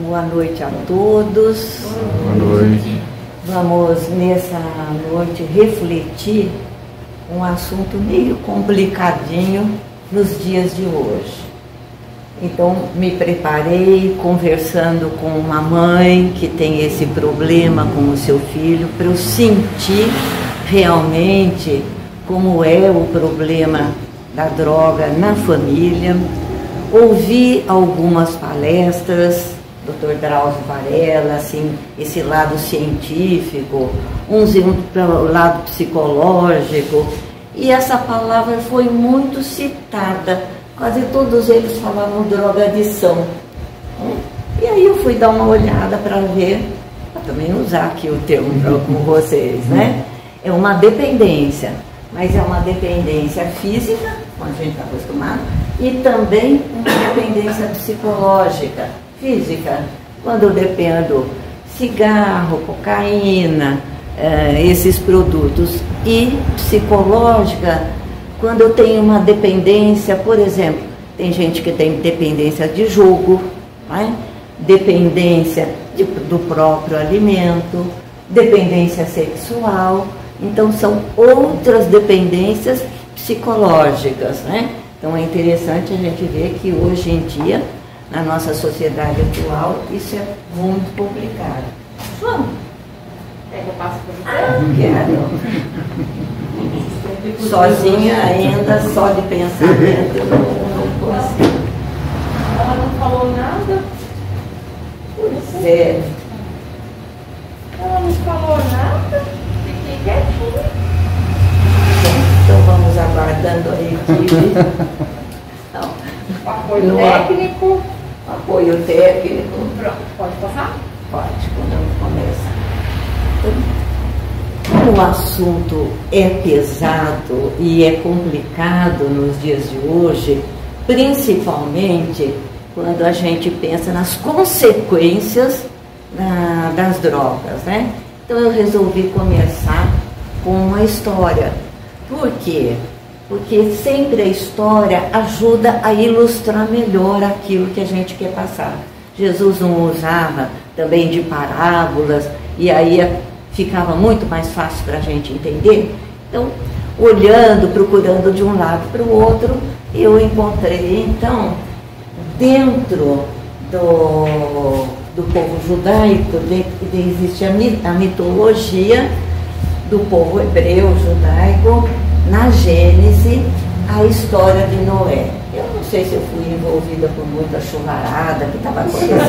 Boa noite a todos. Boa noite. Vamos nessa noite refletir um assunto meio complicadinho nos dias de hoje. Então me preparei conversando com uma mãe que tem esse problema com o seu filho, para eu sentir realmente como é o problema da droga na família. Ouvi algumas palestras, Dr. Drauzio Varela, assim, esse lado científico, uns iam para o lado psicológico, e essa palavra foi muito citada, quase todos eles falavam drogadição. E aí eu fui dar uma olhada para ver, para também usar aqui o termo com vocês, né? É uma dependência, mas é uma dependência física, como a gente está acostumado, e também uma dependência psicológica, física, quando eu dependo cigarro, cocaína, esses produtos, e psicológica, quando eu tenho uma dependência, por exemplo, tem gente que tem dependência de jogo, né? Dependência do próprio alimento, dependência sexual, então são outras dependências psicológicas, né? Então é interessante a gente ver que hoje em dia, na nossa sociedade atual, isso é muito complicado. Vamos? Quer que eu passe por você? Quero. Sozinha ainda, só de pensamento, eu não consigo. Ela não falou nada? Sério. Ela não falou nada? Fiquei quietinha. Então vamos aguardando a equipe. Então, Apoio técnico. Apoio técnico. Pronto, pode passar? Pode, quando eu começar. Como o assunto é pesado e é complicado nos dias de hoje, principalmente quando a gente pensa nas consequências das drogas, né? Então eu resolvi começar com uma história. Por quê? Porque sempre a história ajuda a ilustrar melhor aquilo que a gente quer passar. Jesus não usava também de parábolas, e aí ficava muito mais fácil para a gente entender. Então, olhando, procurando de um lado para o outro, eu encontrei, então, dentro do povo judaico, existe a mitologia do povo hebreu, judaico, na Gênese, a história de Noé. Eu não sei se eu fui envolvida por muita chuvarada que estava acontecendo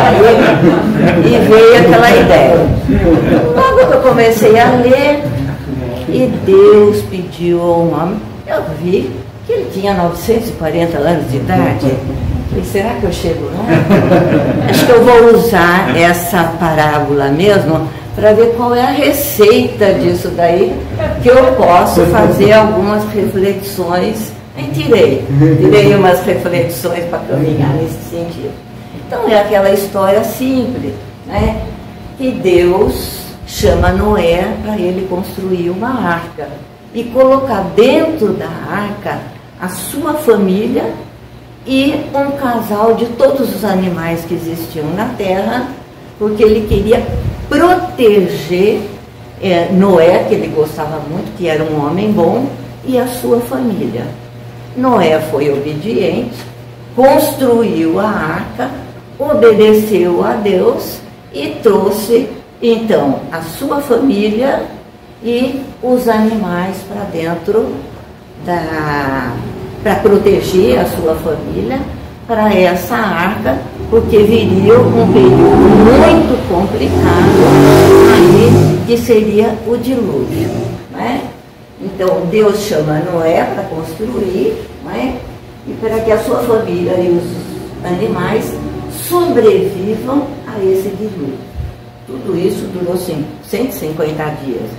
aí, e veio aquela ideia. Logo que eu comecei a ler, e Deus pediu a um homem, eu vi que ele tinha 940 anos de idade. Falei, será que eu chego lá? Acho que eu vou usar essa parábola mesmo, para ver qual é a receita disso daí, que eu posso fazer algumas reflexões. Tirei umas reflexões para caminhar nesse sentido. Então é aquela história simples, né? Que Deus chama Noé para ele construir uma arca e colocar dentro da arca a sua família e um casal de todos os animais que existiam na terra, porque ele queria proteger Noé, que ele gostava muito, que era um homem bom, e a sua família. Noé foi obediente, construiu a arca, obedeceu a Deus e trouxe então a sua família e os animais para dentro para proteger a sua família para essa arca, porque viria um período muito complicado aí, que seria o dilúvio, né? Então Deus chama Noé para construir, né? E para que a sua família e os animais sobrevivam a esse dilúvio. Tudo isso durou 150 dias,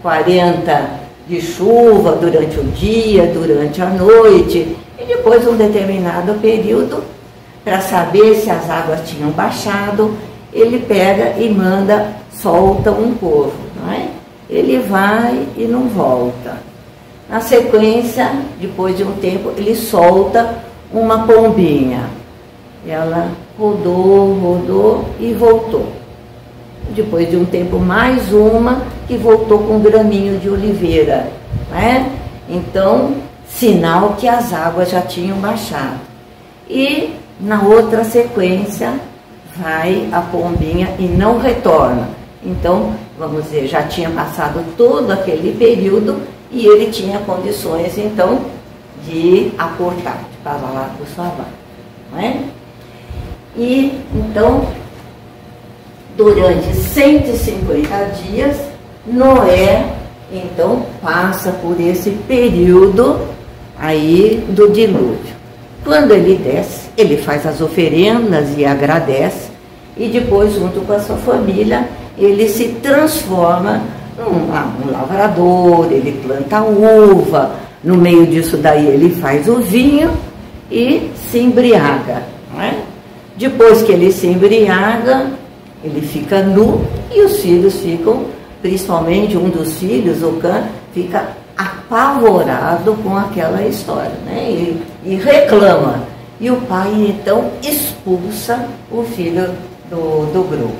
40 de chuva durante o dia, durante a noite, e depois um determinado período, para saber se as águas tinham baixado, ele pega e solta um corvo, não é? Ele vai e não volta. Na sequência, depois de um tempo, ele solta uma pombinha. ela rodou e voltou. Depois de um tempo, mais uma que voltou com um graminho de oliveira, né? Então, sinal que as águas já tinham baixado. E na outra sequência, vai a pombinha e não retorna. Então, vamos dizer, já tinha passado todo aquele período e ele tinha condições, então, de aportar, de passar lá para sua vaca, não é? E, então, durante 150 dias, Noé, então, passa por esse período aí do dilúvio. Quando ele desce, ele faz as oferendas e agradece, e depois, junto com a sua família, ele se transforma num lavrador, ele planta uva, no meio disso daí ele faz o vinho e se embriaga, não é? Depois que ele se embriaga, ele fica nu e os filhos ficam, principalmente um dos filhos, o Cã, fica apavorado com aquela história, né? E reclama. E o pai, então, expulsa o filho do grupo.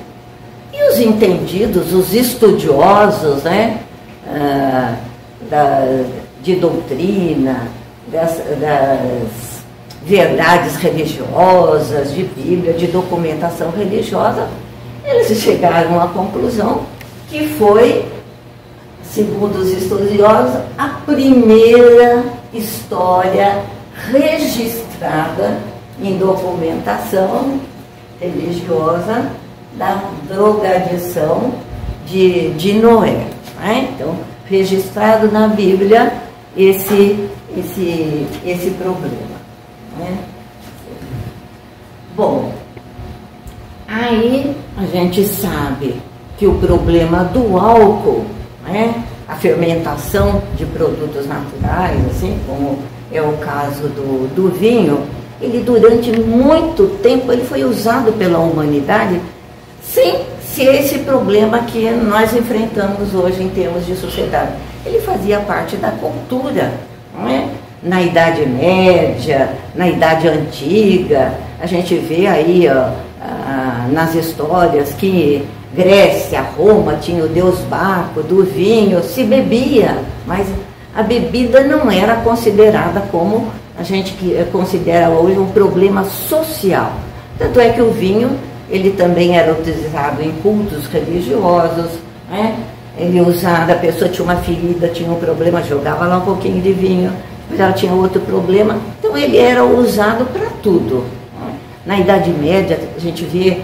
E os entendidos, os estudiosos, né, de doutrina, das verdades religiosas, de Bíblia, de documentação religiosa, eles chegaram à conclusão que foi, segundo os estudiosos, a primeira história registrada em documentação religiosa da drogadição de Noé, né? Então, registrado na Bíblia esse problema, né? Bom, aí a gente sabe que o problema do álcool, né, a fermentação de produtos naturais, assim como é o caso do vinho, ele durante muito tempo ele foi usado pela humanidade sem ser esse problema que nós enfrentamos hoje em termos de sociedade. Ele fazia parte da cultura, não é? Na Idade Média, na Idade Antiga, a gente vê aí nas histórias que Grécia, Roma tinha o deus Baco, do vinho, se bebia, mas a bebida não era considerada como a gente considera hoje um problema social. Tanto é que o vinho, ele também era utilizado em cultos religiosos, né? Ele usava, a pessoa tinha uma ferida, tinha um problema, jogava lá um pouquinho de vinho, depois ela tinha outro problema, então ele era usado para tudo, né? Na Idade Média, a gente vê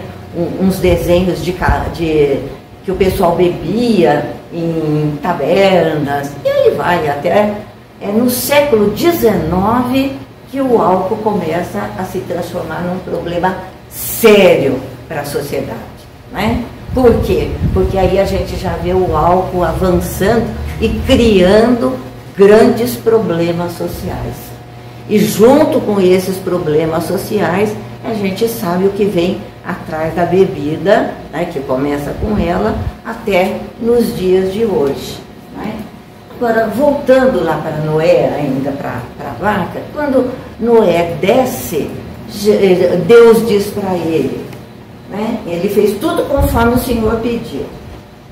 uns desenhos que o pessoal bebia em tabernas, e aí vai até no século XIX que o álcool começa a se transformar num problema sério para a sociedade, né? Por quê? Porque aí a gente já vê o álcool avançando e criando grandes problemas sociais. E junto com esses problemas sociais, a gente sabe o que vem atrás da bebida, né, que começa com ela, até nos dias de hoje, né? Agora, voltando lá para Noé, ainda para a vaca, quando Noé desce, Deus diz para ele, né, ele fez tudo conforme o Senhor pediu.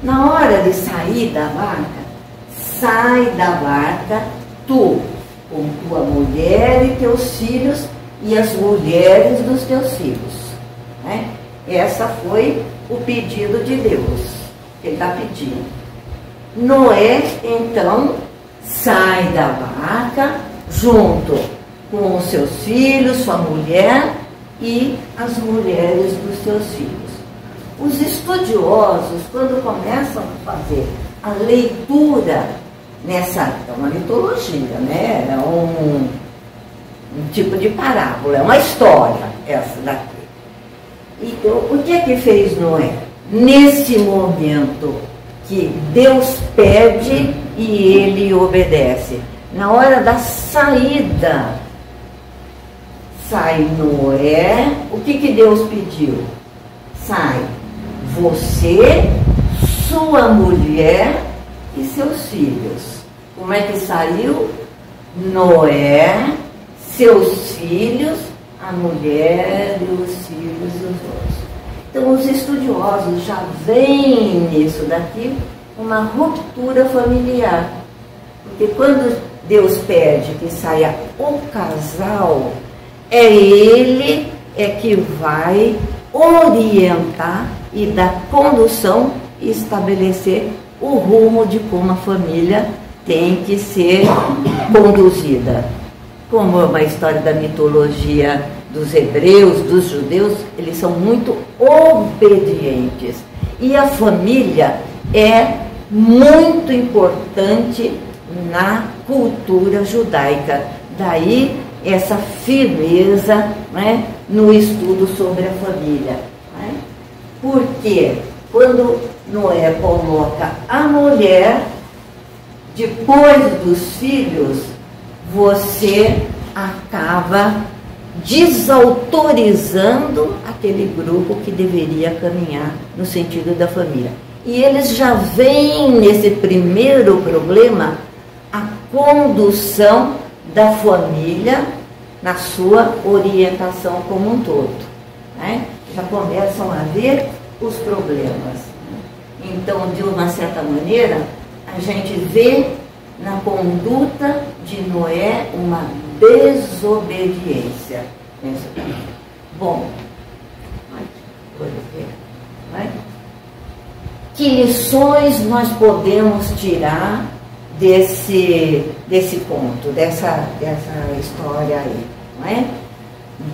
Na hora de sair da barca, sai da barca tu, com tua mulher e teus filhos e as mulheres dos teus filhos, né? Essa foi o pedido de Deus, ele está pedindo. Noé, então, sai da barca junto com os seus filhos, sua mulher e as mulheres dos seus filhos. Os estudiosos, quando começam a fazer a leitura é uma mitologia, né? É um tipo de parábola, é uma história essa daqui. Então, o que fez Noé? Nesse momento que Deus pede e ele obedece, na hora da saída, sai Noé, o que Deus pediu? Sai você, sua mulher e seus filhos. Como é que saiu? Noé, seus filhos, a mulher e os filhos e os outros. Então, os estudiosos já veem nisso daqui uma ruptura familiar. Porque quando Deus pede que saia o casal, ele que vai orientar e dar condução e estabelecer o rumo de como a família tem que ser conduzida. Como é uma história da mitologia dos hebreus, dos judeus, eles são muito obedientes. E a família é muito importante na cultura judaica. Daí essa firmeza, né, no estudo sobre a família. Né? Porque quando Noé coloca a mulher depois dos filhos, você acaba desautorizando aquele grupo que deveria caminhar no sentido da família. E eles já veem nesse primeiro problema a condução da família na sua orientação como um todo. Né? Já começam a ver os problemas. Então, de uma certa maneira, a gente vê na conduta de Noé uma desobediência. Bom, que lições nós podemos tirar desse ponto, dessa história aí? Não é?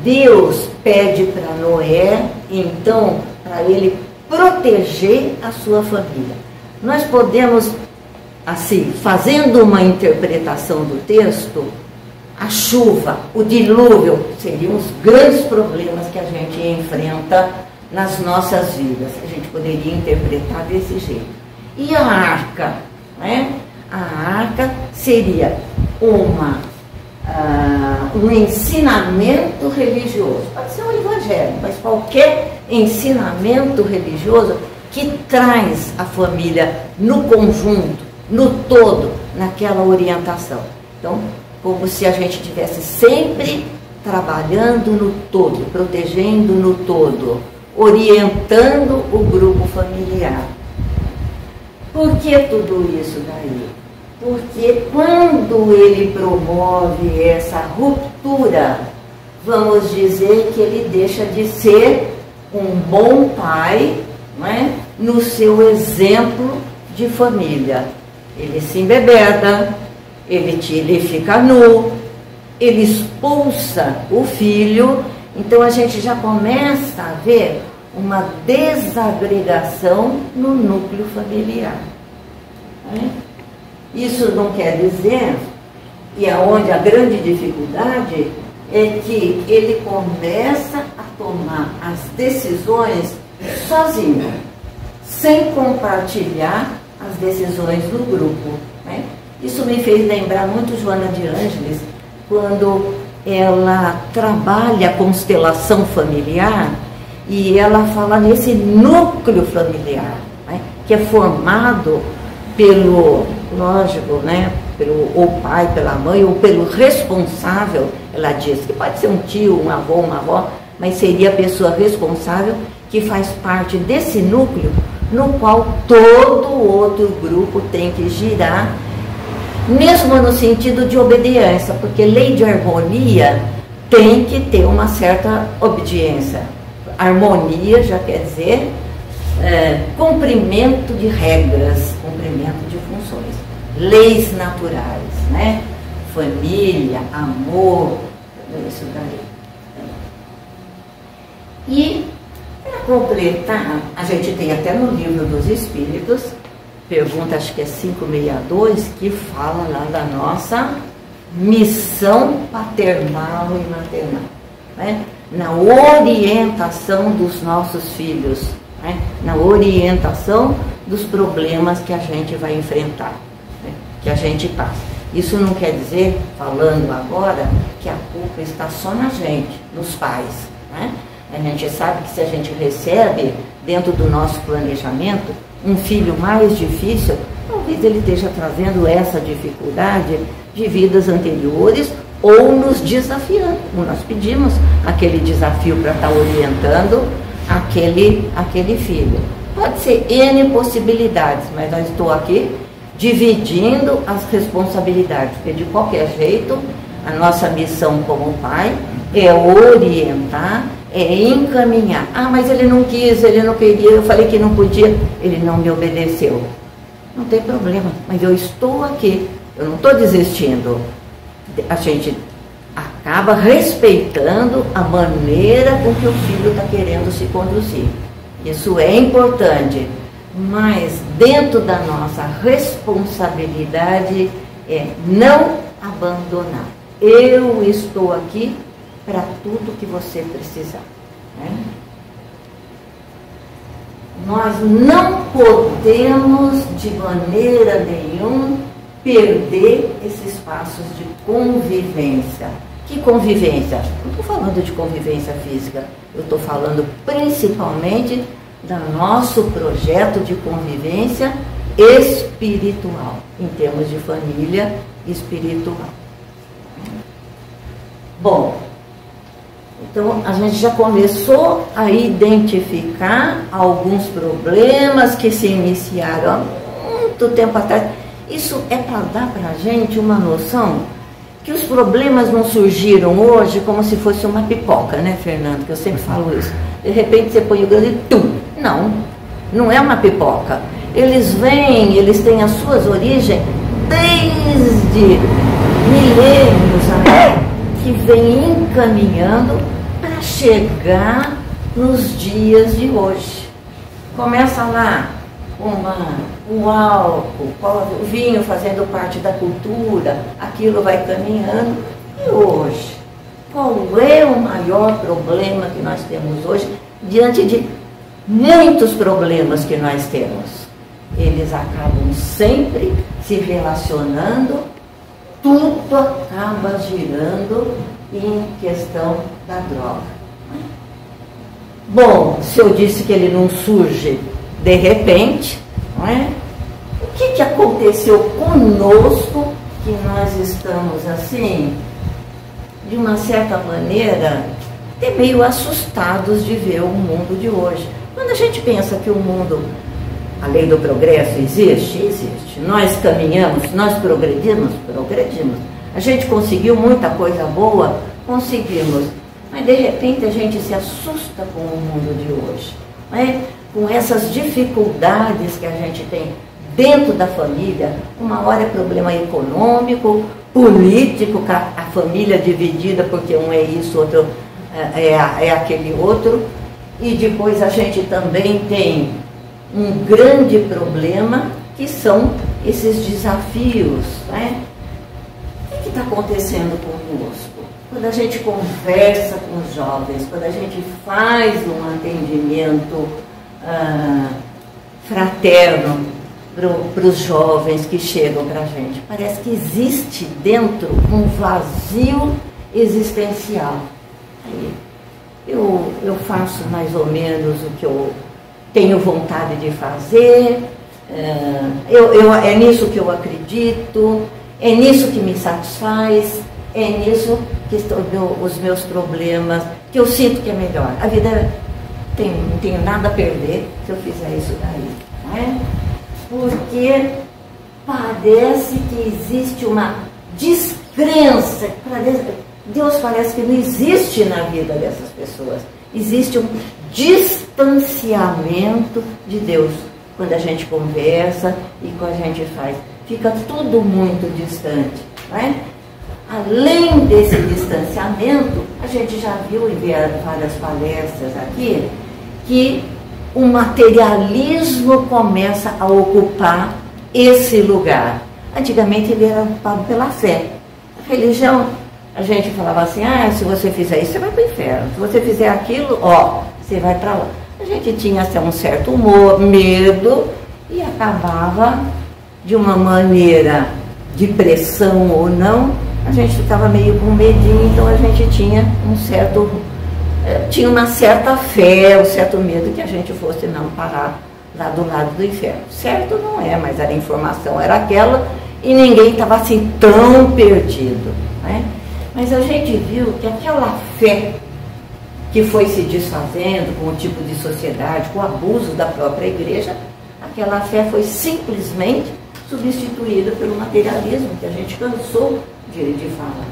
Deus pede para Noé, então, para ele proteger a sua família. Nós podemos, assim, fazendo uma interpretação do texto, a chuva, o dilúvio, seriam os grandes problemas que a gente enfrenta nas nossas vidas. A gente poderia interpretar desse jeito. E a arca? Né? A arca seria um ensinamento religioso. Pode ser um evangelho, mas qualquer ensinamento religioso que traz a família no conjunto, no todo, naquela orientação. Então, como se a gente estivesse sempre trabalhando no todo, protegendo no todo, orientando o grupo familiar. Por que tudo isso daí? Porque quando ele promove essa ruptura, vamos dizer que ele deixa de ser um bom pai, não é? No seu exemplo de família. Ele se embebeda, ele fica nu, ele expulsa o filho. Então a gente já começa a ver uma desagregação no núcleo familiar. Isso não quer dizer, e aonde a grande dificuldade é que ele começa a tomar as decisões sozinho, sem compartilhar as decisões do grupo. Né? Isso me fez lembrar muito Joana de Ângeles, quando ela trabalha a constelação familiar e ela fala nesse núcleo familiar, né? Que é formado pelo, lógico, né? Ou pai, pela mãe, ou pelo responsável. Ela diz que pode ser um tio, um avô, uma avó, mas seria a pessoa responsável que faz parte desse núcleo no qual todo outro grupo tem que girar, mesmo no sentido de obediência, porque lei de harmonia tem que ter uma certa obediência. Harmonia já quer dizer cumprimento de regras, cumprimento de funções, leis naturais, né? Família, amor, tudo isso daí. E para completar, a gente tem até no Livro dos Espíritos, pergunta, acho que é 562, que fala lá da nossa missão paternal e maternal, né? Na orientação dos nossos filhos, né? Na orientação dos problemas que a gente vai enfrentar, né? Que a gente passa. Isso não quer dizer, falando agora, que a culpa está só na gente, nos pais, né? A gente sabe que se a gente recebe, dentro do nosso planejamento, um filho mais difícil, talvez ele esteja trazendo essa dificuldade de vidas anteriores ou nos desafiando, como nós pedimos aquele desafio para estar orientando aquele filho. Pode ser N possibilidades, mas eu estou aqui dividindo as responsabilidades, porque de qualquer jeito a nossa missão como pai é orientar, é encaminhar. Ah, mas ele não quis, ele não queria, eu falei que não podia, ele não me obedeceu. Não tem problema, mas eu estou aqui, eu não estou desistindo. A gente acaba respeitando a maneira com que o filho está querendo se conduzir. Isso é importante, mas dentro da nossa responsabilidade é não abandonar. Eu estou aqui para tudo que você precisar. Né? Nós não podemos de maneira nenhuma perder esses passos de convivência. Que convivência? Não estou falando de convivência física, eu estou falando principalmente do nosso projeto de convivência espiritual, em termos de família espiritual. Bom, então a gente já começou a identificar alguns problemas que se iniciaram há muito tempo atrás. Isso é para dar para a gente uma noção que os problemas não surgiram hoje como se fosse uma pipoca, né, Fernando? Que eu sempre falo isso. De repente você põe o grande e tum. Não, não é uma pipoca. Eles vêm, eles têm as suas origens desde milênios até, que vem encaminhando para chegar nos dias de hoje. Começa lá o álcool, o vinho fazendo parte da cultura, aquilo vai caminhando. E hoje, qual é o maior problema que nós temos hoje, diante de muitos problemas que nós temos? Eles acabam sempre se relacionando, tudo acaba girando em questão da droga. Bom, se eu disse que ele não surge de repente, não é? O que aconteceu conosco que nós estamos assim, de uma certa maneira, até meio assustados de ver o mundo de hoje? Quando a gente pensa que o mundo, a lei do progresso existe, existe. Nós caminhamos, nós progredimos. A gente conseguiu muita coisa boa, conseguimos. Mas de repente a gente se assusta com o mundo de hoje, não é? Com essas dificuldades que a gente tem dentro da família. Uma hora é problema econômico, político, a família dividida porque um é isso, outro é aquele outro. E depois a gente também tem um grande problema, que são esses desafios. Né? O que está acontecendo conosco? Quando a gente conversa com os jovens, quando a gente faz um atendimento fraterno para os jovens que chegam para a gente, parece que existe dentro um vazio existencial. Eu faço mais ou menos o que eu tenho vontade de fazer, é nisso que eu acredito, é nisso que me satisfaz, é nisso que estão os meus problemas, que eu sinto que é melhor. A vida não tenho nada a perder se eu fizer isso daí, não é? Porque parece que existe uma descrença. Deus parece que não existe na vida dessas pessoas. Existe um distanciamento de Deus. Quando a gente conversa e quando a gente faz, fica tudo muito distante, não é? Além desse distanciamento, a gente já viu em várias palestras aqui, que o materialismo começa a ocupar esse lugar. Antigamente ele era ocupado pela fé. A religião, a gente falava assim, se você fizer isso, você vai para o inferno. Se você fizer aquilo, você vai para lá. A gente tinha assim, um certo medo e acabava de uma maneira de pressão ou não, a gente ficava meio com medinho, então a gente tinha uma certa fé, um certo medo que a gente fosse não parar lá do lado do inferno. Certo não é, mas a informação era aquela e ninguém estava assim tão perdido, né? Mas a gente viu que aquela fé que foi se desfazendo com o tipo de sociedade, com o abuso da própria igreja, aquela fé foi simplesmente substituída pelo materialismo, que a gente cansou de falar.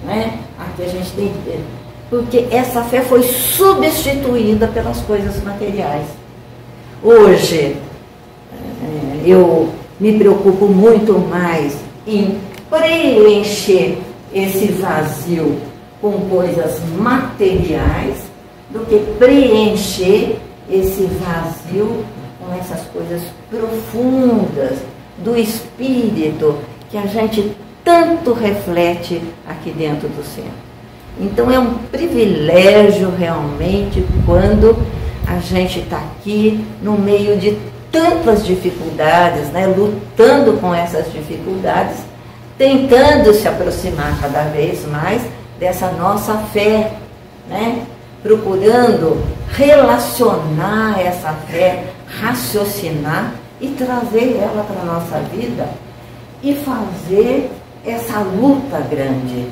Né? Aqui a gente tem que ver. Porque essa fé foi substituída pelas coisas materiais. Hoje, eu me preocupo muito mais em preencher esse vazio com coisas materiais do que preencher esse vazio com essas coisas profundas do espírito que a gente tanto reflete aqui dentro do centro. Então é um privilégio realmente quando a gente está aqui no meio de tantas dificuldades, né, lutando com essas dificuldades, tentando se aproximar cada vez mais dessa nossa fé, né, procurando relacionar essa fé, raciocinar e trazer ela para a nossa vida e fazer essa luta grande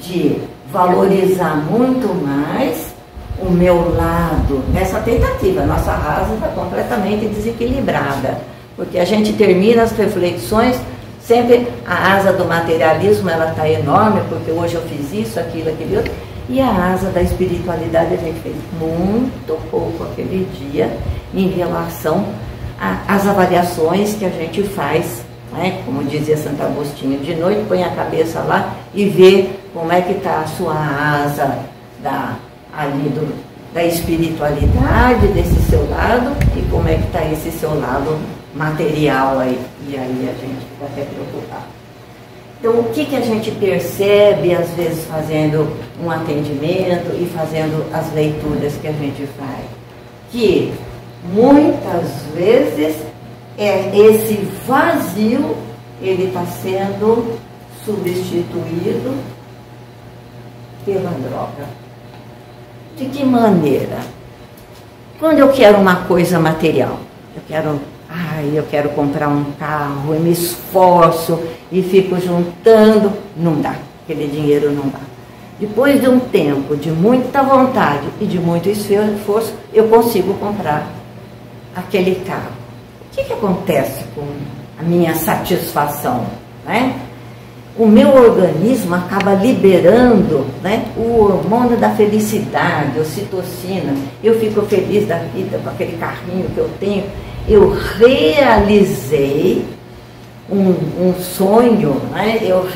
de valorizar muito mais o meu lado, nessa tentativa. Nossa raça está completamente desequilibrada, porque a gente termina as reflexões, sempre a asa do materialismo ela está enorme, porque hoje eu fiz isso, aquilo, aquele outro, e a asa da espiritualidade a gente fez muito pouco aquele dia em relação às avaliações que a gente faz, né? Como dizia Santo Agostinho, de noite põe a cabeça lá e vê como é que está a sua asa da espiritualidade desse seu lado e como é que está esse seu lado material aí. E aí a gente fica até preocupado. Então, o que a gente percebe, às vezes, fazendo um atendimento e fazendo as leituras que a gente faz? Que muitas vezes esse vazio, ele está sendo substituído pela droga. De que maneira? Quando eu quero uma coisa material, eu quero comprar um carro, eu me esforço e fico juntando, não dá, aquele dinheiro não dá. Depois de um tempo de muita vontade e de muito esforço, eu consigo comprar aquele carro. O que acontece com a minha satisfação, né? O meu organismo acaba liberando, né, o hormônio da felicidade, a ocitocina. Eu fico feliz da vida com aquele carrinho que eu tenho. Eu realizei um sonho, né? Eu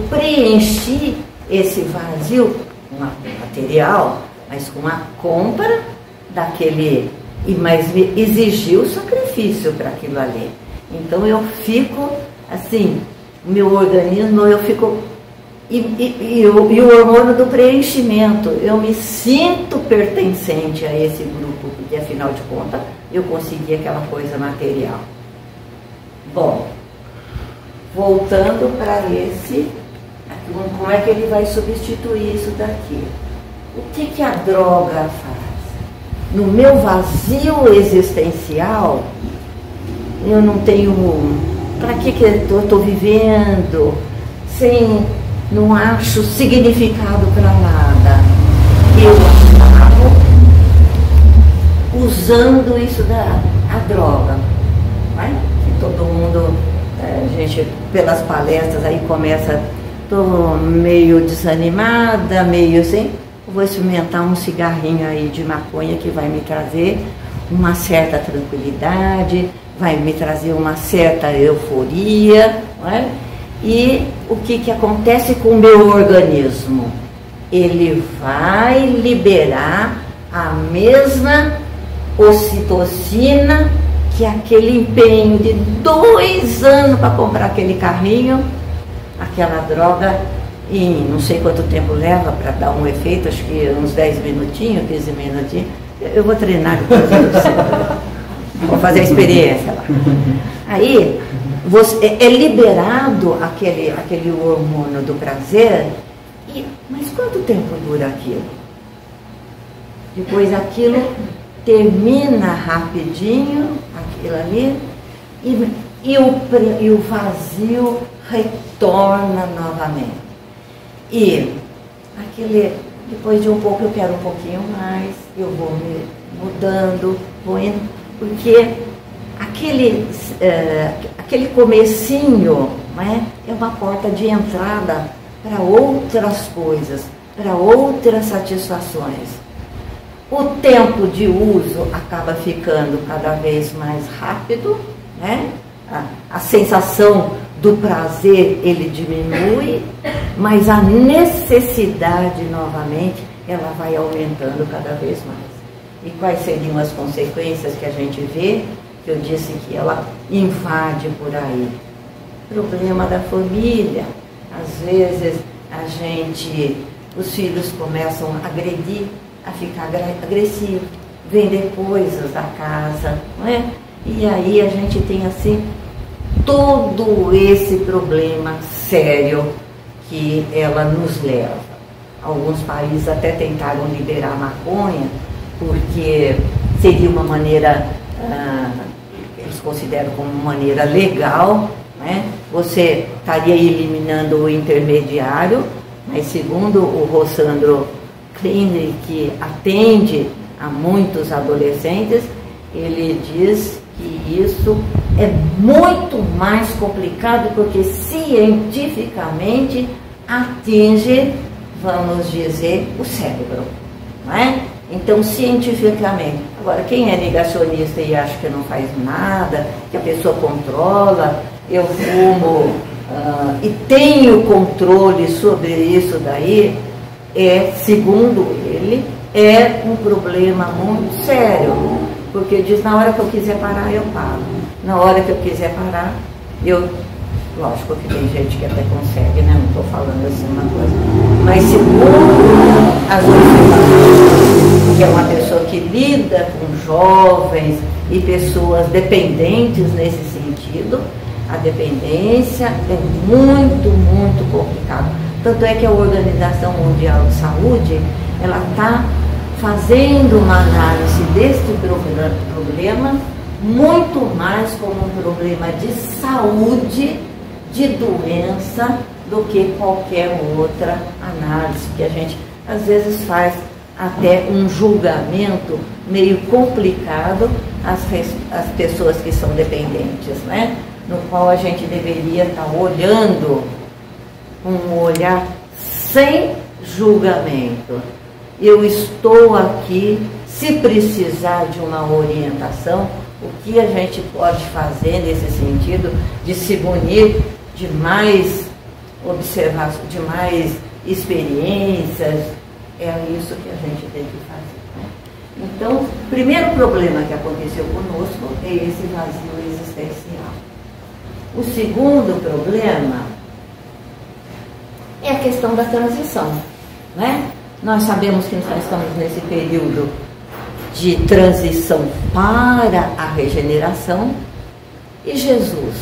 preenchi esse vazio com material, mas com a compra daquele, mas me exigiu sacrifício para aquilo ali. Então eu fico assim, meu organismo, e o hormônio do preenchimento, eu me sinto pertencente a esse grupo, porque afinal de contas eu consegui aquela coisa material. Bom, voltando para como é que ele vai substituir isso daqui? O que a droga faz? No meu vazio existencial, eu não tenho... Para que eu estou vivendo? Não acho significado para nada. Eu acabo usando isso a droga. Né? Que todo mundo, a gente, pelas palestras, aí começa, estou meio desanimada, meio assim, vou experimentar um cigarrinho aí de maconha que vai me trazer uma certa tranquilidade, vai me trazer uma certa euforia, não é? E o que acontece com o meu organismo? Ele vai liberar a mesma ocitocina que aquele empenho de 2 anos para comprar aquele carrinho, aquela droga, em não sei quanto tempo leva para dar um efeito, acho que uns 10 minutinhos, 15 minutinhos. Eu vou treinar depois. Vou fazer a experiência lá. Aí, é liberado aquele hormônio do prazer, mas quanto tempo dura aquilo? Depois aquilo termina rapidinho, aquilo ali, e o vazio retorna novamente. E depois de um pouco eu quero um pouquinho mais, eu vou me mudando, vou indo, porque aquele comecinho, né, é uma porta de entrada para outras coisas, para outras satisfações. O tempo de uso acaba ficando cada vez mais rápido, né? A sensação do prazer ele diminui, mas a necessidade novamente ela vai aumentando cada vez mais. E quais seriam as consequências que a gente vê? Que eu disse que ela invade por aí. Problema da família. Às vezes os filhos começam a agredir, a ficar agressivo, vender coisas da casa, não é? E aí a gente tem assim todo esse problema sério que ela nos leva. Alguns países até tentaram liberar a maconha, porque seria uma maneira, eles consideram como uma maneira legal, né? Você estaria eliminando o intermediário, mas segundo o Rossandro Kleiner, que atende a muitos adolescentes, ele diz que isso é muito mais complicado, porque cientificamente atinge, vamos dizer, o cérebro, não é? Então, cientificamente. Agora, quem é negacionista e acha que não faz nada, que a pessoa controla, eu fumo e tenho controle sobre isso daí, segundo ele, é um problema muito sério. Porque diz, na hora que eu quiser parar, eu paro. Na hora que eu quiser parar, lógico que tem gente que até consegue, né? Não estou falando assim uma coisa. Mas segundo as observações, que é uma pessoa que lida com jovens e pessoas dependentes nesse sentido, a dependência é muito, muito complicada. Tanto é que a Organização Mundial de Saúde, ela está fazendo uma análise deste problema muito mais como um problema de saúde, de doença, do que qualquer outra análise, que a gente às vezes faz até um julgamento meio complicado às pessoas que são dependentes, né? No qual a gente deveria estar olhando com um olhar sem julgamento. Eu estou aqui, se precisar de uma orientação, o que a gente pode fazer nesse sentido de se munir de mais observação, de mais experiências, é isso que a gente tem que fazer, né? Então, o primeiro problema que aconteceu conosco é esse vazio existencial. O segundo problema é a questão da transição, né? Nós sabemos que nós estamos nesse período de transição para a regeneração, e Jesus,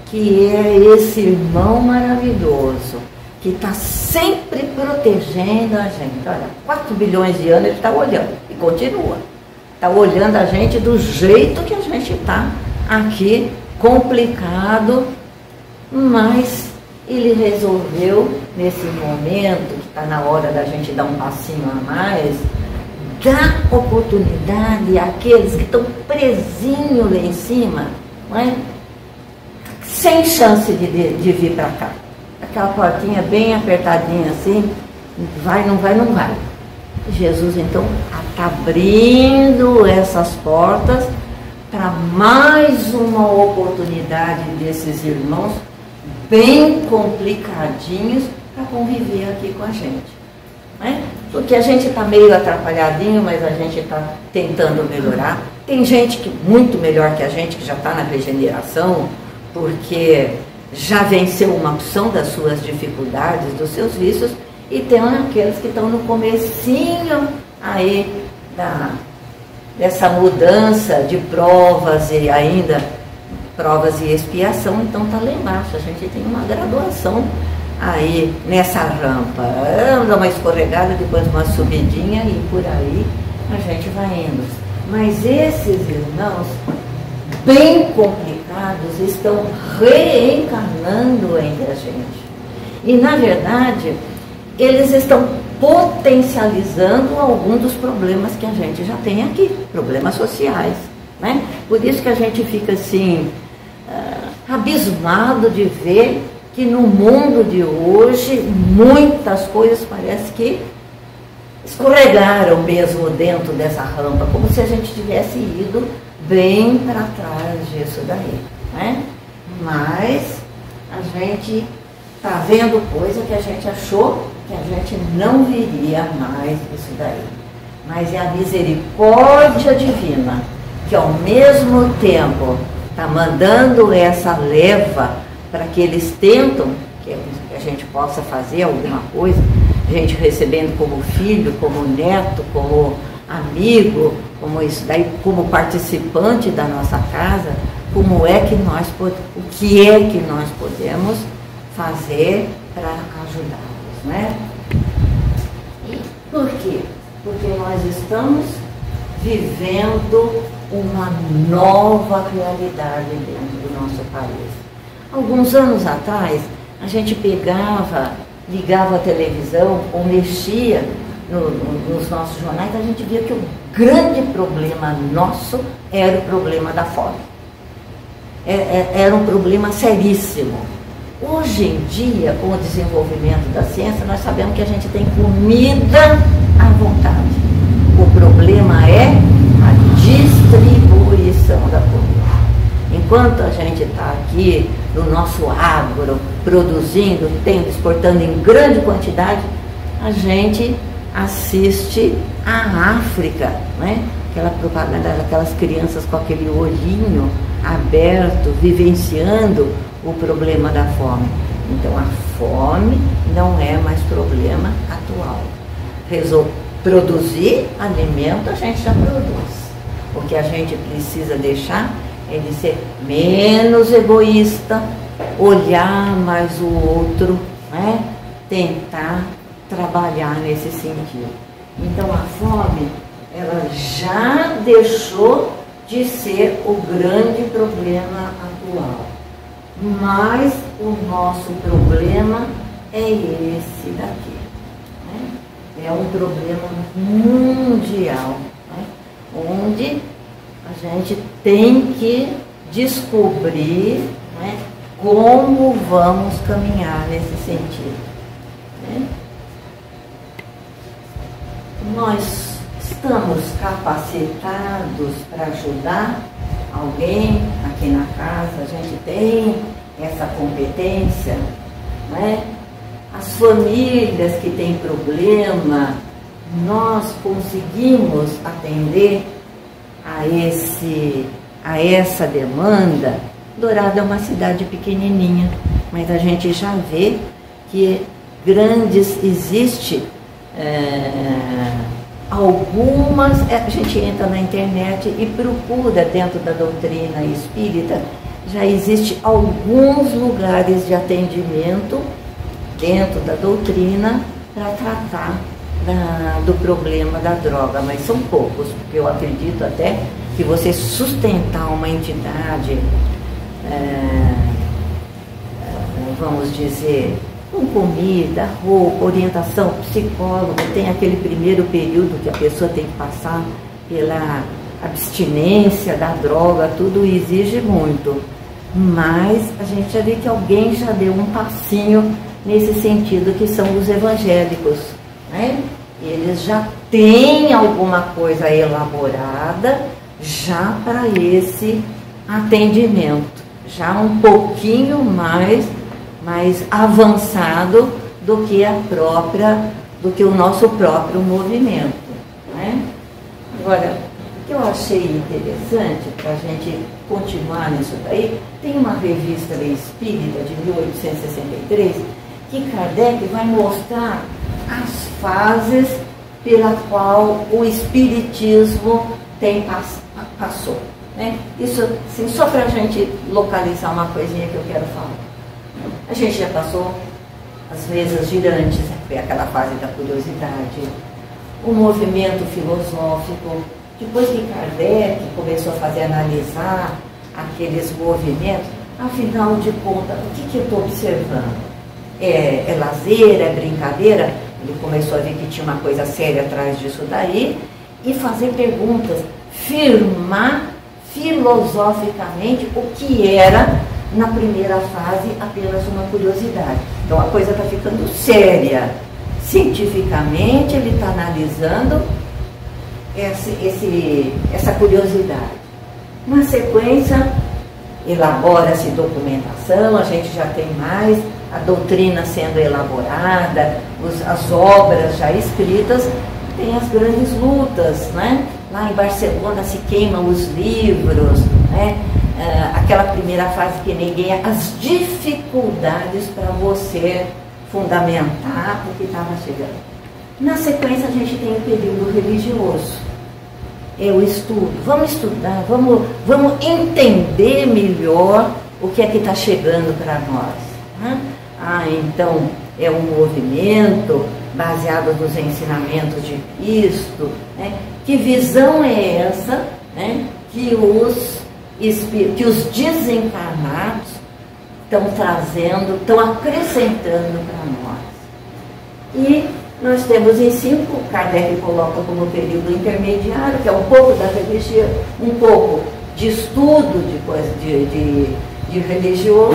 que é esse irmão maravilhoso, que está sempre protegendo a gente. Olha, 4 bilhões de anos ele está olhando, e continua. Está olhando a gente do jeito que a gente está aqui, complicado, mas ele resolveu, nesse momento, que está na hora da gente dar um passinho a mais, dar oportunidade àqueles que estão presinhos lá em cima, não é? Sem chance de vir para cá. Aquela portinha bem apertadinha assim, vai, não vai, não vai. Jesus, então, está abrindo essas portas para mais uma oportunidade desses irmãos bem complicadinhos para conviver aqui com a gente, né? Porque a gente está meio atrapalhadinho, mas a gente está tentando melhorar. Tem gente que muito melhor que a gente, que já está na regeneração, porque já venceu uma opção das suas dificuldades, dos seus vícios, e tem aqueles que estão no comecinho aí dessa mudança de provas e ainda provas e expiação, então está lá embaixo. A gente tem uma graduação aí nessa rampa, dá uma escorregada, depois uma subidinha e por aí a gente vai indo. Mas esses irmãos bem complicados estão reencarnando entre a gente. E na verdade eles estão potencializando algum dos problemas que a gente já tem aqui, problemas sociais, né? Por isso que a gente fica assim, abismado de ver que no mundo de hoje muitas coisas parece que escorregaram mesmo dentro dessa rampa, como se a gente tivesse ido bem para trás disso daí, né? Mas a gente está vendo coisa que a gente achou que a gente não viria mais isso daí. Mas é a misericórdia divina que ao mesmo tempo está mandando essa leva para que eles tentam que a gente possa fazer alguma coisa, a gente recebendo como filho, como neto, como amigo, como isso daí, como participante da nossa casa, como é que nós o que é que nós podemos fazer para ajudá-los, né? E por quê? Porque nós estamos vivendo uma nova realidade dentro do nosso país. Alguns anos atrás, a gente ligava a televisão ou mexia nos nossos jornais, a gente via que o grande problema nosso era o problema da fome. Era um problema seríssimo. Hoje em dia, com o desenvolvimento da ciência, nós sabemos que a gente tem comida à vontade. O problema é a distribuição da comida. Enquanto a gente está aqui no nosso agro, produzindo, exportando em grande quantidade, a gente assiste a África, né? Aquela propaganda daquelas crianças com aquele olhinho aberto, vivenciando o problema da fome. Então a fome não é mais problema atual. Produzir alimento a gente já produz. O que a gente precisa deixar é de ser menos egoísta, olhar mais o outro, né? Tentar trabalhar nesse sentido. Então a fome, ela já deixou de ser o grande problema atual. Mas o nosso problema é esse daqui, né? É um problema mundial, né? Onde a gente tem que descobrir, né, como vamos caminhar nesse sentido, né? Nós estamos capacitados para ajudar alguém aqui na casa, a gente tem essa competência, né? As famílias que têm problema, nós conseguimos atender a essa demanda. Dourado é uma cidade pequenininha, mas a gente já vê que existe algumas, a gente entra na internet e procura dentro da doutrina espírita, já existe alguns lugares de atendimento dentro da doutrina para tratar do problema da droga, mas são poucos, porque eu acredito até que você sustentar uma entidade, vamos dizer, com comida, roupa, orientação, psicólogo, tem aquele primeiro período que a pessoa tem que passar pela abstinência da droga, tudo exige muito, mas a gente já vê que alguém já deu um passinho nesse sentido, que são os evangélicos, né? Eles já têm alguma coisa elaborada já para esse atendimento, já um pouquinho mais avançado do que o nosso próprio movimento, né? Agora, o que eu achei interessante para a gente continuar nisso daí, tem uma revista espírita de 1863 que Kardec vai mostrar as fases pela qual o espiritismo passou, né? Isso assim, só para a gente localizar uma coisinha que eu quero falar. A gente já passou as mesas girantes, foi aquela fase da curiosidade, o movimento filosófico. Depois que Kardec começou a analisar aqueles movimentos, afinal de contas, o que eu estou observando? é lazer, é brincadeira. Ele começou a ver que tinha uma coisa séria atrás disso daí e fazer perguntas, firmar filosoficamente o que era, na primeira fase, apenas uma curiosidade. Então a coisa está ficando séria. Cientificamente, ele está analisando essa curiosidade. Na sequência, elabora-se documentação, a gente já tem mais a doutrina sendo elaborada, as obras já escritas, tem as grandes lutas, né? Lá em Barcelona se queimam os livros, né? Aquela primeira fase que ninguém... As dificuldades para você fundamentar o que estava chegando. Na sequência a gente tem o período religioso. É o estudo. Vamos estudar, vamos entender melhor o que é que está chegando para nós. Né? Então é um movimento baseado nos ensinamentos de Cristo. Né? Que visão é essa, né? que os desencarnados estão trazendo, estão acrescentando para nós? E nós temos em 5, Kardec coloca como período intermediário, que é um pouco da religião, um pouco de estudo de religião,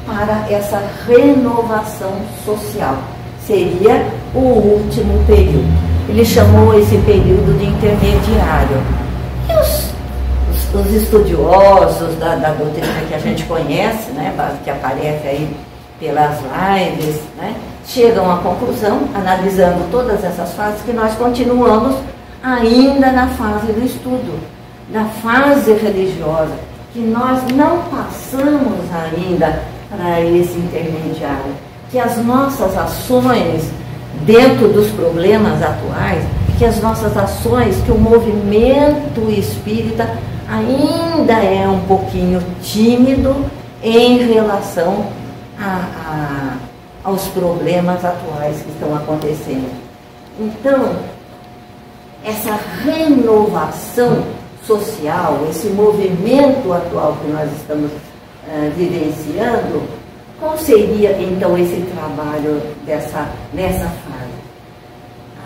para essa renovação social. Seria o último período. Ele chamou esse período de intermediário. E os estudiosos da doutrina que a gente conhece, né, que aparece aí pelas lives, né, chegam à conclusão, analisando todas essas fases, que nós continuamos ainda na fase do estudo, na fase religiosa, que nós não passamos ainda para esse intermediário, que as nossas ações dentro dos problemas atuais, que as nossas ações, que o movimento espírita ainda é um pouquinho tímido em relação aos problemas atuais que estão acontecendo. Então, essa renovação social, esse movimento atual que nós estamos vivenciando, qual seria então esse trabalho nessa fase?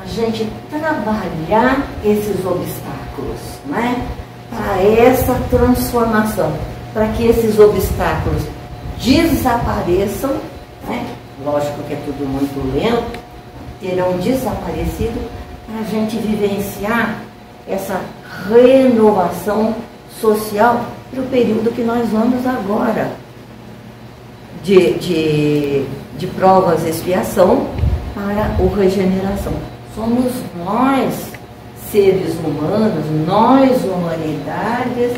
A gente trabalhar esses obstáculos, né? Para essa transformação, para que esses obstáculos desapareçam, né? Lógico que é tudo muito lento, terão desaparecido, para a gente vivenciar essa renovação social para o período que nós vamos agora, de provas e expiação para o regeneração. Somos nós, seres humanos, nós, humanidades,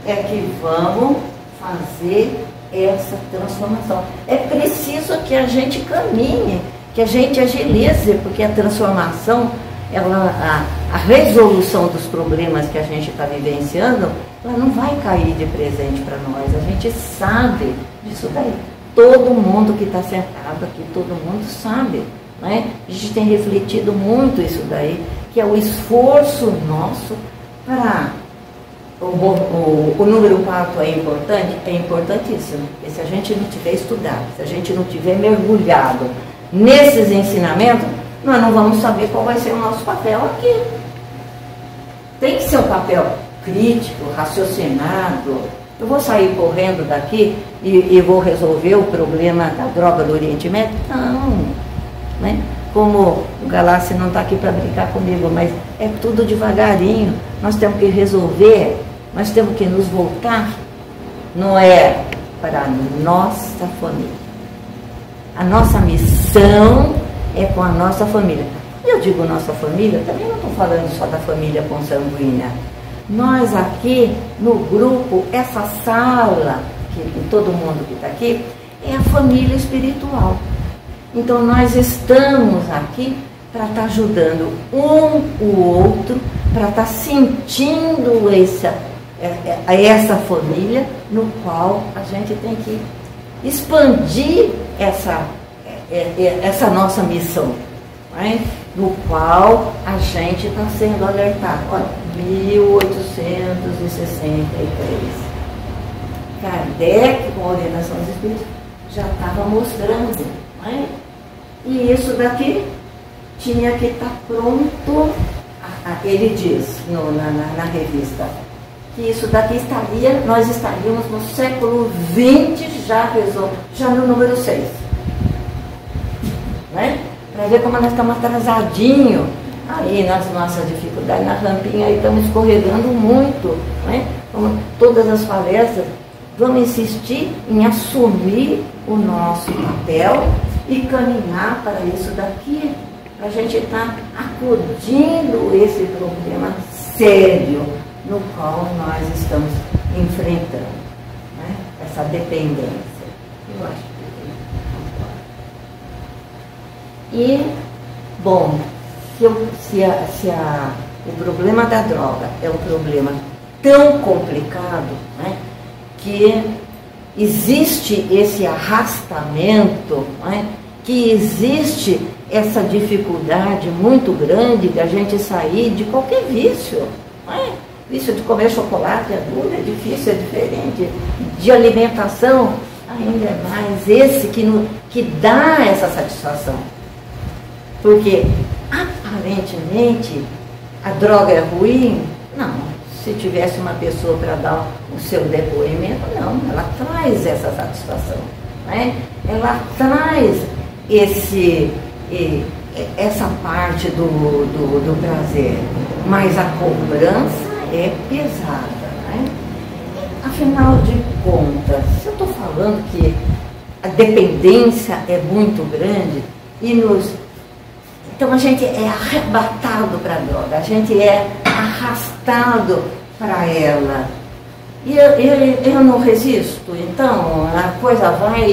é que vamos fazer essa transformação. É preciso que a gente caminhe, que a gente agilize, porque a transformação, a resolução dos problemas que a gente está vivenciando, ela não vai cair de presente para nós. A gente sabe disso daí. Todo mundo que está sentado aqui, todo mundo sabe, né? A gente tem refletido muito isso daí, que é o esforço nosso para... O número 4 é importante? É importantíssimo. E se a gente não tiver estudado, se a gente não tiver mergulhado nesses ensinamentos, nós não vamos saber qual vai ser o nosso papel aqui. Tem que ser um papel crítico, raciocinado. Eu vou sair correndo daqui e vou resolver o problema da droga do Oriente Médio? Não. Né? Como o Galassi não está aqui para brincar comigo, mas é tudo devagarinho. Nós temos que resolver, nós temos que nos voltar, não é para a nossa família. A nossa missão é com a nossa família. E eu digo nossa família, também não estou falando só da família consanguínea. Nós aqui no grupo, essa sala, que todo mundo que está aqui, é a família espiritual. Então nós estamos aqui para estar ajudando o outro, para estar sentindo essa família no qual a gente tem que expandir essa nossa missão, né? No qual a gente está sendo alertado. Olha, 1863. Kardec, com a orientação dos espíritos, já estava mostrando, né? E isso daqui tinha que estar pronto, ele diz na revista, que isso daqui nós estaríamos no século XX já no número 6. Né? Para ver como nós estamos atrasadinhos aí nas nossas dificuldades, na rampinha aí estamos escorregando muito, né? Como todas as palestras, vamos insistir em assumir o nosso papel e caminhar para isso daqui, para a gente estar acudindo esse problema sério no qual nós estamos enfrentando, né? Essa dependência. Eu acho que e, bom, se o problema da droga é um problema tão complicado, né, que existe esse arrastamento, né, que existe essa dificuldade muito grande de a gente sair de qualquer vício. Né? Vício de comer chocolate é duro, é difícil, é diferente. De alimentação, ainda é mais esse que dá essa satisfação. Porque, aparentemente, a droga é ruim? Não. Se tivesse uma pessoa para dar o seu depoimento, não. Ela traz essa satisfação. Né? Ela traz essa parte do prazer. Mas a cobrança é pesada. Né? Afinal de contas, se eu estou falando que a dependência é muito grande então a gente é arrebatado para a droga, a gente é arrastado para ela. E eu não resisto, então a coisa vai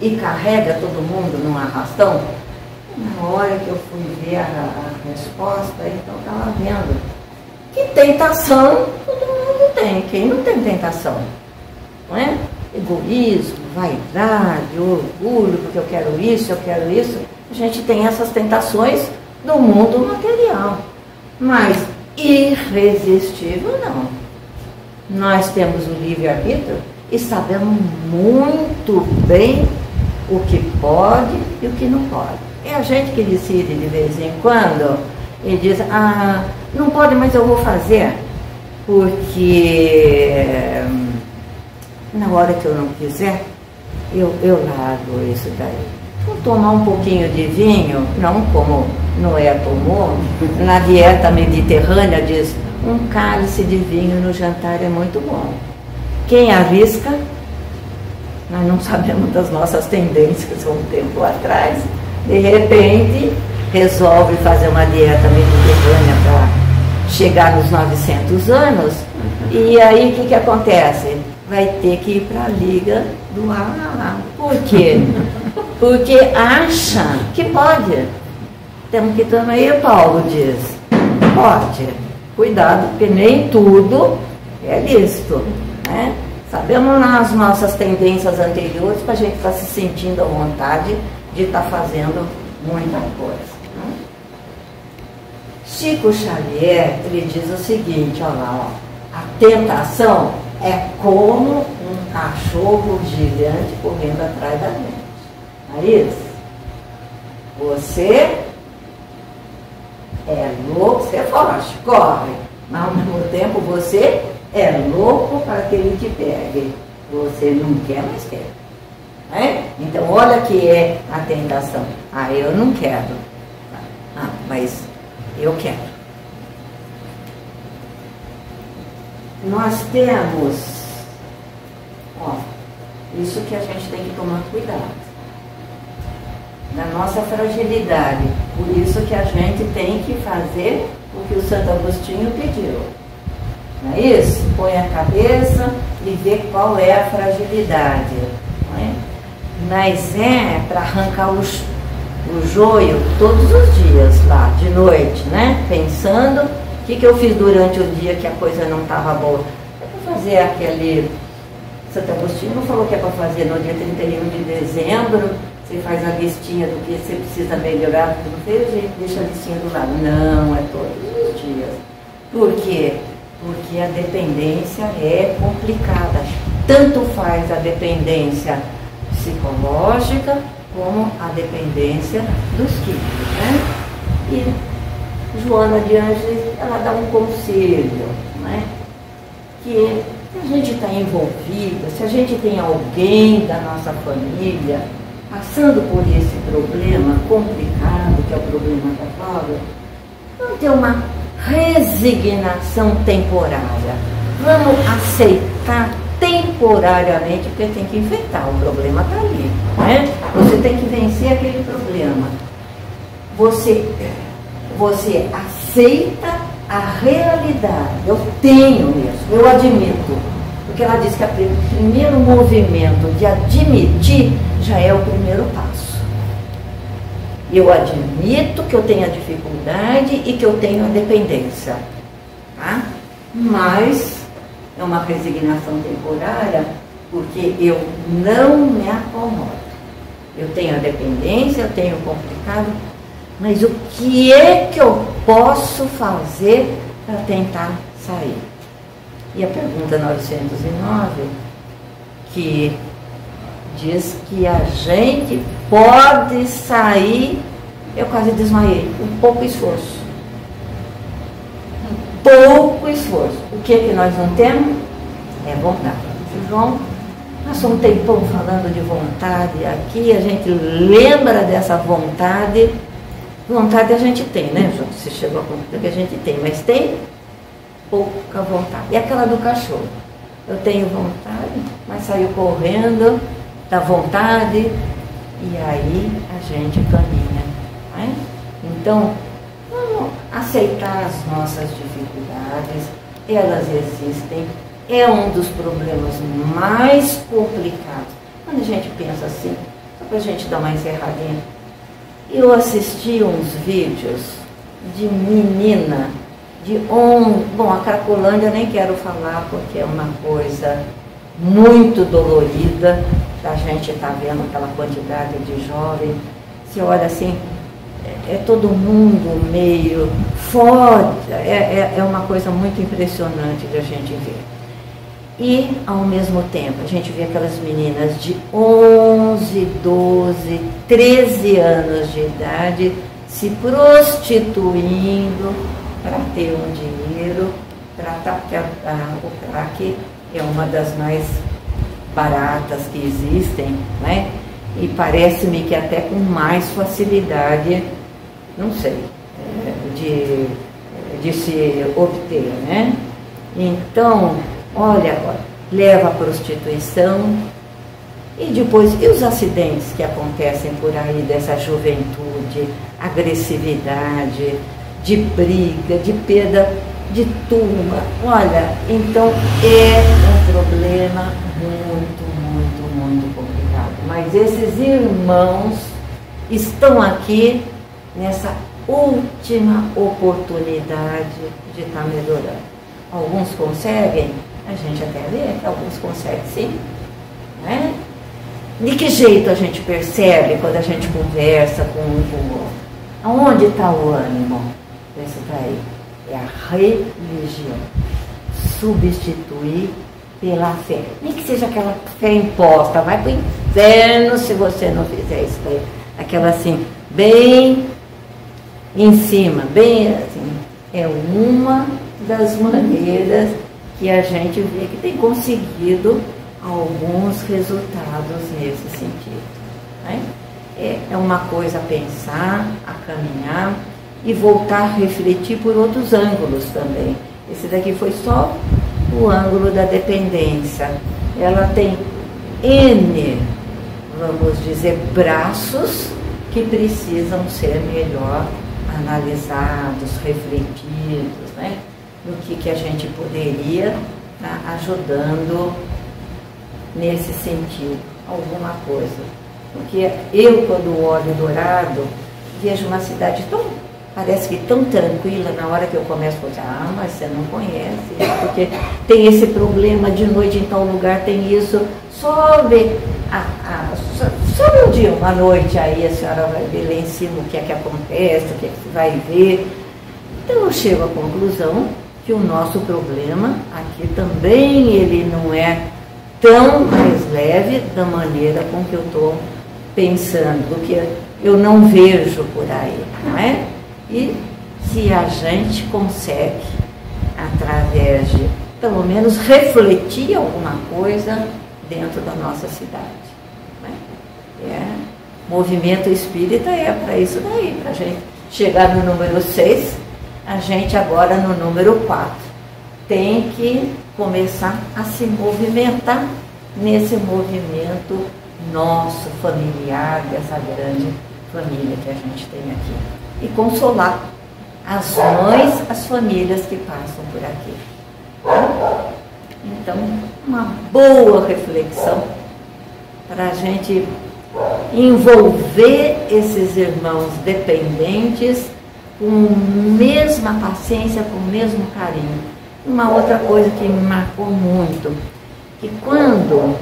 e carrega todo mundo num arrastão. Na hora que eu fui ver a resposta, então estava vendo que tentação todo mundo tem. Quem não tem tentação? Não é? Egoísmo, vaidade, orgulho, porque eu quero isso. A gente tem essas tentações do mundo material, mas irresistível não. Nós temos o livre-arbítrio e sabemos muito bem o que pode e o que não pode. É a gente que decide de vez em quando e diz, não pode, mas eu vou fazer, porque na hora que eu não quiser, eu largo isso daí. Vou tomar um pouquinho de vinho, não como Noé tomou, na dieta mediterrânea diz, um cálice de vinho no jantar é muito bom. Quem arrisca, nós não sabemos das nossas tendências um tempo atrás, de repente resolve fazer uma dieta mediterrânea para chegar nos 900 anos, e aí o que acontece? Vai ter que ir para a liga do AA. Por quê? Porque acha que pode. Temos que também, Paulo diz, pode. Cuidado, porque nem tudo é lícito. Né? Sabemos as nossas tendências anteriores para a gente estar se sentindo à vontade de estar fazendo muita coisa. Né? Chico Xavier, ele diz o seguinte, olha lá, a tentação é como um cachorro gigante correndo atrás da gente. Não é isso? Você é louco, você é forte, corre, mas ao mesmo tempo você é louco para que ele te pegue. Você não quer, mas quer. Né? Então, olha que é a tentação. Eu não quero. Mas eu quero. Nós temos, isso que a gente tem que tomar cuidado. Da nossa fragilidade. Por isso que a gente tem que fazer o que o Santo Agostinho pediu. Não é isso? Põe a cabeça e vê qual é a fragilidade. Não é? Mas é para arrancar o joio todos os dias lá, de noite, né? Pensando o que eu fiz durante o dia que a coisa não estava boa. É para fazer aquele... Santo Agostinho não falou que é para fazer no dia 31 de dezembro, você faz a listinha do que você precisa melhorar, porque não fez, a gente deixa a listinha do lado. Não, é todos os dias. Por quê? Porque a dependência é complicada. Tanto faz a dependência psicológica como a dependência dos químicos, né? E Joana de Ângeles, ela dá um conselho, né? Que se a gente está envolvida, se a gente tem alguém da nossa família passando por esse problema complicado, que é o problema da droga, vamos ter uma resignação temporária. Vamos aceitar temporariamente, porque tem que enfrentar, o problema está ali, né? Você tem que vencer aquele problema. Você aceita a realidade. Eu tenho isso, eu admito. Porque ela diz que o primeiro movimento de admitir já é o primeiro passo. Eu admito que eu tenho a dificuldade e que eu tenho a dependência, tá? Mas é uma resignação temporária, porque eu não me acomodo. Eu tenho a dependência, eu tenho o complicado, mas o que é que eu posso fazer para tentar sair? E a pergunta 909, que diz que a gente pode sair, eu quase desmaiei, com pouco esforço. Pouco esforço. O que é que nós não temos? É vontade. João, passou um tempão falando de vontade aqui, a gente lembra dessa vontade. Vontade a gente tem, né, João? Você chegou a concluir que a gente tem, mas tem pouca vontade. E aquela do cachorro? Eu tenho vontade, mas saiu correndo, dá vontade, e aí a gente caminha. Né? Então, vamos aceitar as nossas dificuldades, elas existem, é um dos problemas mais complicados. Quando a gente pensa assim, só para a gente dar uma encerradinha, eu assisti uns vídeos de menina de bom, a Cracolândia eu nem quero falar porque é uma coisa muito dolorida, a gente está vendo aquela quantidade de jovens, você olha assim, é todo mundo meio fora, é uma coisa muito impressionante de a gente ver. E, ao mesmo tempo, a gente vê aquelas meninas de 11, 12, 13 anos de idade se prostituindo para ter um dinheiro, porque o crack é uma das mais baratas que existem, né? E parece-me que até com mais facilidade, não sei, de se obter, né? Então, olha, leva à prostituição e depois, e os acidentes que acontecem por aí dessa juventude, agressividade, de briga, de perda de turma. Olha, então é um problema muito complicado. Mas esses irmãos estão aqui nessa última oportunidade de estar melhorando. Alguns conseguem, a gente até vê que alguns conseguem sim, né? De que jeito a gente percebe quando a gente conversa com um com o outro? Aonde está o ânimo? Esse daí é a religião. Substituir pela fé. Nem que seja aquela fé imposta, vai para o inferno se você não fizer isso daí. Aquela assim, bem em cima, bem assim. É uma das maneiras que a gente vê que tem conseguido alguns resultados nesse sentido. Né? É uma coisa a pensar, a caminhar e voltar a refletir por outros ângulos também. Esse daqui foi só o ângulo da dependência. Ela tem N, vamos dizer, braços que precisam ser melhor analisados, refletidos, né? No que a gente poderia estar ajudando nesse sentido, alguma coisa. Porque eu, quando olho Dourado, vejo uma cidade parece que tão tranquila, na hora que eu começo a falar, mas você não conhece, porque tem esse problema de noite em tal lugar, tem isso, só ver, só um dia, uma noite aí, a senhora vai ver lá em cima o que é que acontece, o que é que você vai ver. Então eu chego à conclusão que o nosso problema aqui também, ele não é tão mais leve da maneira com que eu estou pensando, do que eu não vejo por aí, não é? E se a gente consegue, através de, pelo menos, refletir alguma coisa dentro da nossa cidade. Né? Movimento espírita é para isso daí, para a gente chegar no número 6, a gente agora no número 4 tem que começar a se movimentar nesse movimento nosso, familiar, dessa grande família que a gente tem aqui. E consolar as mães, as famílias que passam por aqui. Então, uma boa reflexão para a gente envolver esses irmãos dependentes com a mesma paciência, com o mesmo carinho. Uma outra coisa que me marcou muito, que quando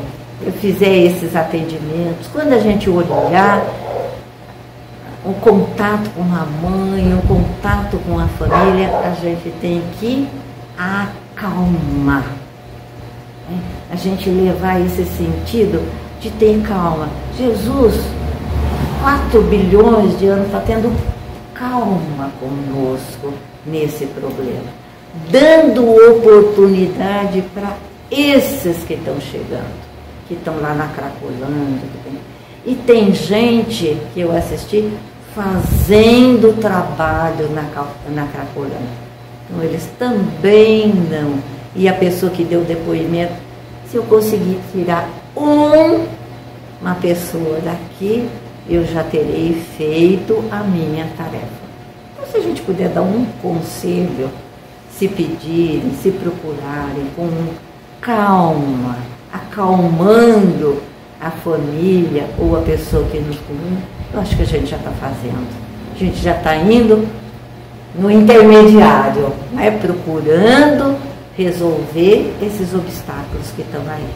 eu fizer esses atendimentos, quando a gente olhar o contato com a mãe, o contato com a família, a gente tem que acalmar. A gente levar esse sentido de ter calma. Jesus, 4 bilhões de anos, está tendo calma conosco nesse problema, dando oportunidade para esses que estão chegando, que estão lá na Cracolândia. E tem gente que eu assisti fazendo trabalho na Cracolândia. Então eles também não. E a pessoa que deu depoimento, se eu conseguir tirar uma pessoa daqui, eu já terei feito a minha tarefa. Então, se a gente puder dar um conselho, se pedirem, se procurarem com calma, acalmando a família ou a pessoa que nos cuida, eu acho que a gente já está fazendo. A gente já está indo no intermediário, né? Procurando resolver esses obstáculos que estão aí.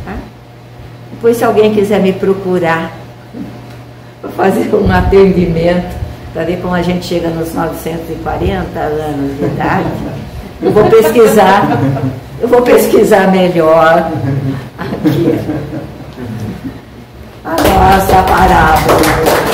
Tá? Depois, se alguém quiser me procurar para fazer um atendimento, para ver como a gente chega nos 940 anos de idade, eu vou pesquisar melhor aqui a nossa parábola.